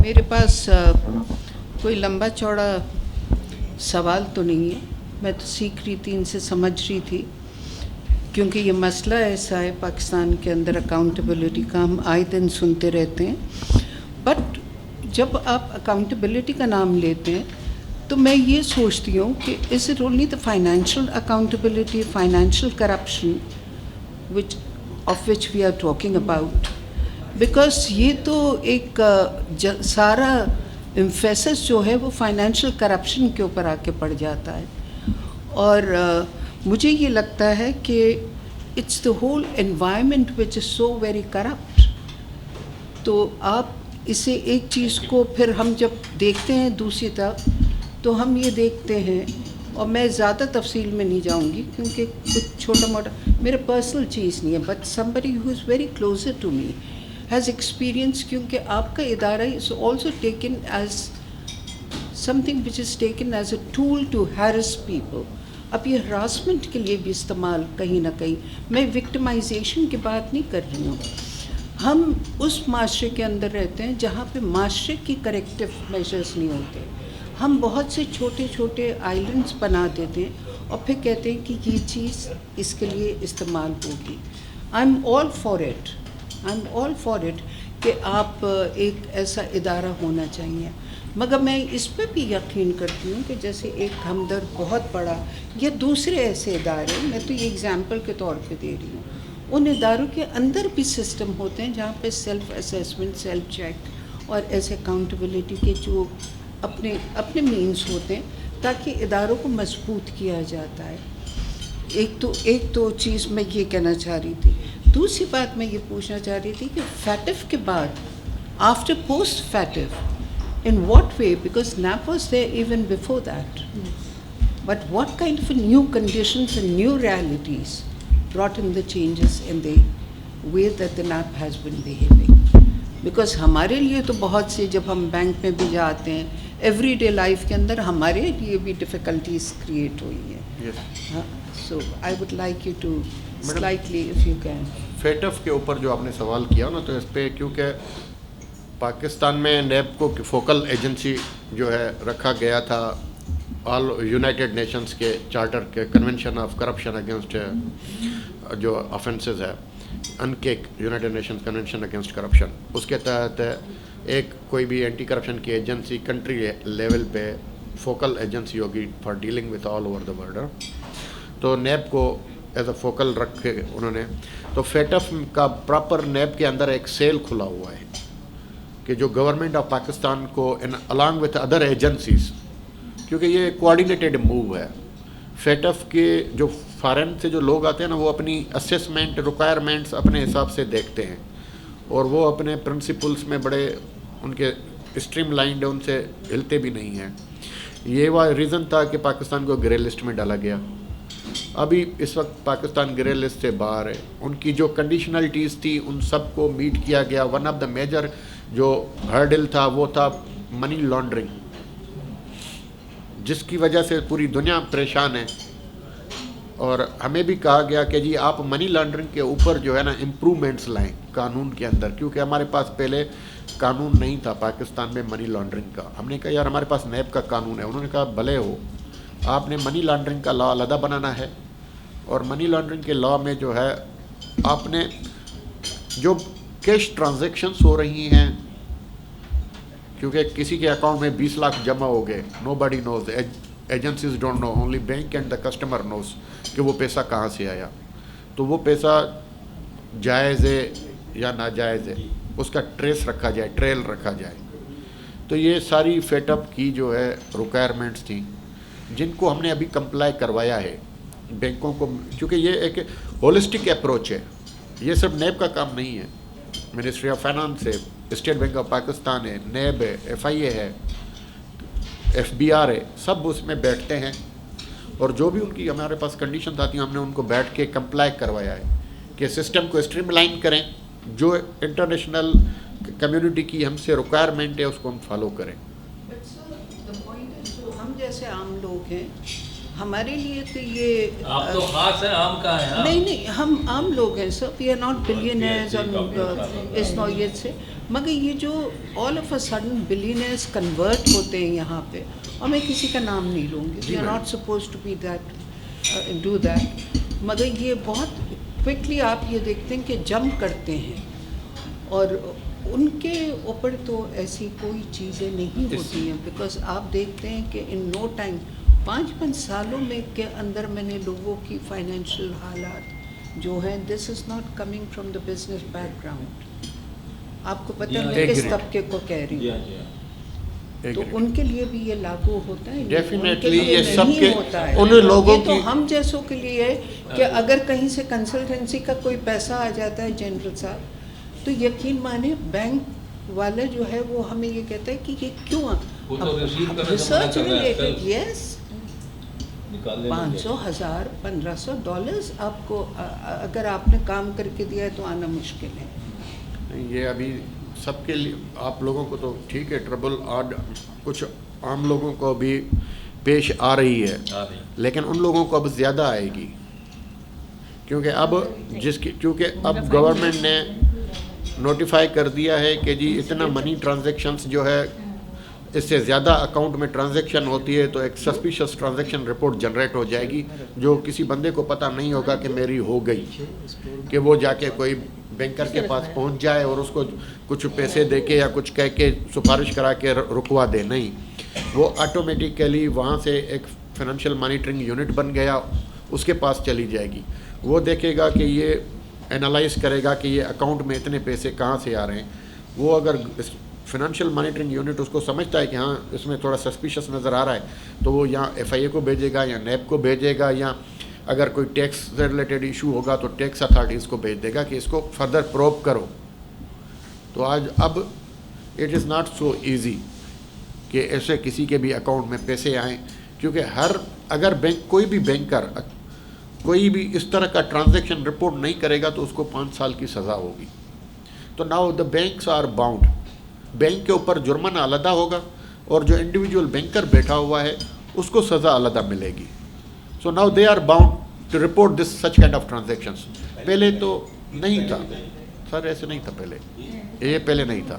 मेरे पास कोई लंबा चौड़ा सवाल तो नहीं है, मैं तो सीख रही थी, इनसे समझ रही थी, क्योंकि ये मसला ऐसा है पाकिस्तान के अंदर अकाउंटेबिलिटी का, हम आए दिन सुनते रहते हैं। बट जब आप अकाउंटेबिलिटी का नाम लेते हैं तो मैं ये सोचती हूँ कि is it only the financial accountability, financial corruption of which we are talking about, because ये तो एक सारा एम्फेसिस जो है वो फाइनेंशियल करप्शन के ऊपर आके पड़ जाता है। और मुझे ये लगता है कि it's the whole environment which is so very corrupt. तो आप इसे एक चीज़ को फिर हम जब देखते हैं दूसरी तरफ तो हम ये देखते हैं, और मैं ज़्यादा तफसील में नहीं जाऊंगी क्योंकि कुछ छोटा मोटा मेरा पर्सनल चीज़ नहीं है, but somebody who is very closer to me has experience, क्योंकि आपका इदारा is also taken as something which is taken as a tool to harass people. अब ये हरासमेंट के लिए भी इस्तेमाल कहीं ना कहीं, मैं विक्टिमाइजेशन की बात नहीं कर रही हूँ। हम उस माशरे के अंदर रहते हैं जहाँ पे माशरे की करेक्टिव मेजर्स नहीं होते। हम बहुत से छोटे छोटे आइलैंड्स बना देते हैं और फिर कहते हैं कि ये चीज़ इसके लिए इस्तेमाल होगी। I am all for it, कि आप एक ऐसा इदारा होना चाहिए, मगर मैं इस पर भी यकीन करती हूँ कि जैसे एक हमदर्द बहुत बड़ा या दूसरे ऐसे इदारे, मैं तो ये एग्ज़ाम्पल के तौर पे दे रही हूँ, उन इदारों के अंदर भी सिस्टम होते हैं जहाँ पे सेल्फ असेसमेंट, सेल्फ चेक और ऐसे अकाउंटेबिलिटी के जो अपने मीन्स होते हैं ताकि इदारों को मजबूत किया जाता है। एक तो चीज़ मैं ये कहना चाह रही थी। दूसरी बात मैं ये पूछना चाह रही थी कि फैटिफ के बाद, after post FATF, in what way, because NAP was there even before that, but what kind of new conditions and new realities brought in the changes in the way that the NAP has been behaving? Because हमारे लिए तो बहुत से, जब हम bank में भी जाते हैं, एवरीडे लाइफ के अंदर हमारे लिए भी डिफ़िकल्टीज क्रिएट हुई हैं। So I would like you to slightly if you can. FATF के ऊपर जो आपने सवाल किया ना, तो इस पर क्योंकि पाकिस्तान में नैब को फोकल एजेंसी जो है रखा गया था ऑल यूनाइटेड नेशंस के चार्टर के कन्वेंशन ऑफ करप्शन अगेंस्ट जो ऑफेंसेस है, UNCAC United Nations convention against corruption, उसके तहत एक कोई भी एंटी करप्शन की एजेंसी कंट्री लेवल पे फोकल एजेंसी होगी for dealing with all over the world. तो नैब को एज अ फोकल रखे उन्होंने। तो फेटफ का प्रॉपर नैब के अंदर एक सेल खुला हुआ है कि जो गवर्नमेंट ऑफ पाकिस्तान को इन अलॉन्ग विथ अदर एजेंसीज, क्योंकि ये कोऑर्डिनेटेड मूव है। फेटफ के जो फॉरेन से जो लोग आते हैं ना, वो अपनी असेसमेंट रिक्वायरमेंट्स अपने हिसाब से देखते हैं और वो अपने प्रिंसिपल्स में बड़े उनके स्ट्रीमलाइंड है, उनसे हिलते भी नहीं हैं। ये वह रीज़न था कि पाकिस्तान को ग्रे लिस्ट में डाला गया। अभी इस वक्त पाकिस्तान ग्रे लिस्ट से बाहर है। उनकी जो कंडीशनलिटीज़ थी उन सब को मीट किया गया। वन ऑफ द मेजर जो हर्डल था वो था मनी लॉन्ड्रिंग, जिसकी वजह से पूरी दुनिया परेशान है। और हमें भी कहा गया कि जी आप मनी लॉन्ड्रिंग के ऊपर जो है ना इम्प्रूवमेंट्स लाएं कानून के अंदर, क्योंकि हमारे पास पहले कानून नहीं था पाकिस्तान में मनी लॉन्ड्रिंग का। हमने कहा यार हमारे पास नैब का कानून है। उन्होंने कहा भले हो, आपने मनी लॉन्ड्रिंग का लॉ अलग बनाना है, और मनी लॉन्ड्रिंग के लॉ में जो है आपने जो कैश ट्रांजैक्शंस हो रही हैं, क्योंकि किसी के अकाउंट में 20 लाख जमा हो गए, nobody knows, agencies don't know, only bank and the customer knows कि वो पैसा कहाँ से आया। तो वो पैसा जायज़ है या नाजायज़ है, उसका ट्रेस रखा जाए, ट्रेल रखा जाए। तो ये सारी फेटअप की जो है रिक्वायरमेंट्स थी, जिनको हमने अभी कंप्लाई करवाया है बैंकों को, क्योंकि ये एक होलिस्टिक अप्रोच है। ये सब नैब का काम नहीं है। मिनिस्ट्री ऑफ फाइनेंस है, स्टेट बैंक ऑफ पाकिस्तान है, नैब है, FIA है, FBR है, सब उसमें बैठते हैं और जो भी उनकी हमारे पास कंडीशन आती हैं हमने उनको बैठ के कंप्लाई करवाया है कि सिस्टम को स्ट्रीमलाइन करें, जो इंटरनेशनल कम्युनिटी की हमसे रिक्वायरमेंट है उसको हम फॉलो करें। हम जैसे आम लोग हैं, हमारे लिए तो ये आप तो खास है, आम का है। नहीं, हम आम लोग हैं sir, we are not billionaires और इस नौयत से। مگر یہ جو all of a sudden billionaires convert ہوتے ہیں یہاں پہ، اور میں کسی کا نام نہیں لوں گی، we are not suppose to be that do that, مگر یہ بہت کوئکلی آپ یہ دیکھتے ہیں کہ جمپ کرتے ہیں، اور ان کے اوپر تو ایسی کوئی چیزیں نہیں ہوتی ہیں، بیکاز آپ دیکھتے ہیں کہ ان نو ٹائم 5 سالوں میں کے اندر میں نے لوگوں کی فائنینشیل حالات جو ہیں، this is not coming from the business background, آپ کو پتہ میں کس طبقے کو کہہ رہی ہوں، تو ان کے لیے بھی یہ لاگو ہوتا ہے، ڈیفینیٹلی یہ سب کے ان ان لوگوں تو کی ہم جیسوں کے لیے کہ اگر کہیں سے کنسلٹنسی کا کوئی پیسہ آ جاتا ہے جنرل صاحب، تو یقین مانے بینک والا جو ہے وہ ہمیں یہ کہتا ہے کہ یہ کیوں ریسرچ ریلیٹڈ، یس 500 1000 $1500 آپ کو اگر آپ نے کام کر کے دیا ہے تو آنا مشکل ہے۔ یہ ابھی سب کے لیے آپ لوگوں کو تو ٹھیک ہے، ٹربل آڈ کچھ عام لوگوں کو بھی پیش آ رہی ہے، لیکن ان لوگوں کو اب زیادہ آئے گی، کیونکہ اب گورنمنٹ نے نوٹیفائی کر دیا ہے کہ جی اتنا منی ٹرانزیکشنز جو ہے اس سے زیادہ اکاؤنٹ میں ٹرانزیکشن ہوتی ہے تو ایک سسپیشس ٹرانزیکشن رپورٹ جنریٹ ہو جائے گی، جو کسی بندے کو پتہ نہیں ہوگا کہ میری ہو گئی، کہ وہ جا کے کوئی بینکر کے پاس پہنچ جائے اور اس کو کچھ پیسے دے کے یا کچھ کہہ کے سفارش کرا کے رکوا دے، نہیں، وہ آٹومیٹیکلی وہاں سے ایک فائنینشیل مانیٹرنگ یونٹ بن گیا، اس کے پاس چلی جائے گی، وہ دیکھے گا کہ یہ انالائز کرے گا کہ یہ اکاؤنٹ میں اتنے پیسے کہاں سے آ رہے ہیں، وہ اگر فائنینشیل مانیٹرنگ یونٹ اس کو سمجھتا ہے کہ ہاں اس میں تھوڑا سسپیشس نظر آ رہا ہے، تو وہ یا ایف آئی اے کو بھیجے گا یا نیب کو بھیجے گا، یا اگر کوئی ٹیکس سے ریلیٹڈ ایشو ہوگا تو ٹیکس اتھارٹیز کو بھیج دے گا کہ اس کو فردر پروب کرو۔ تو اب it is not so easy کہ ایسے کسی کے بھی اکاؤنٹ میں پیسے آئیں، کیونکہ اگر کوئی بھی بینکر کوئی بھی اس طرح کا ٹرانزیکشن رپورٹ نہیں کرے گا تو اس کو 5 سال کی سزا ہوگی۔ تو now the banks are bound, bank کے اوپر جرمانہ علیحدہ ہوگا اور جو انڈیویجول بینکر بیٹھا ہوا ہے اس کو سزا علیحدہ ملے گی۔ So now they are bound to report this such kind of transactions. پہلے تو نہیں تھا سر، ایسے نہیں تھا، پہلے نہیں تھا۔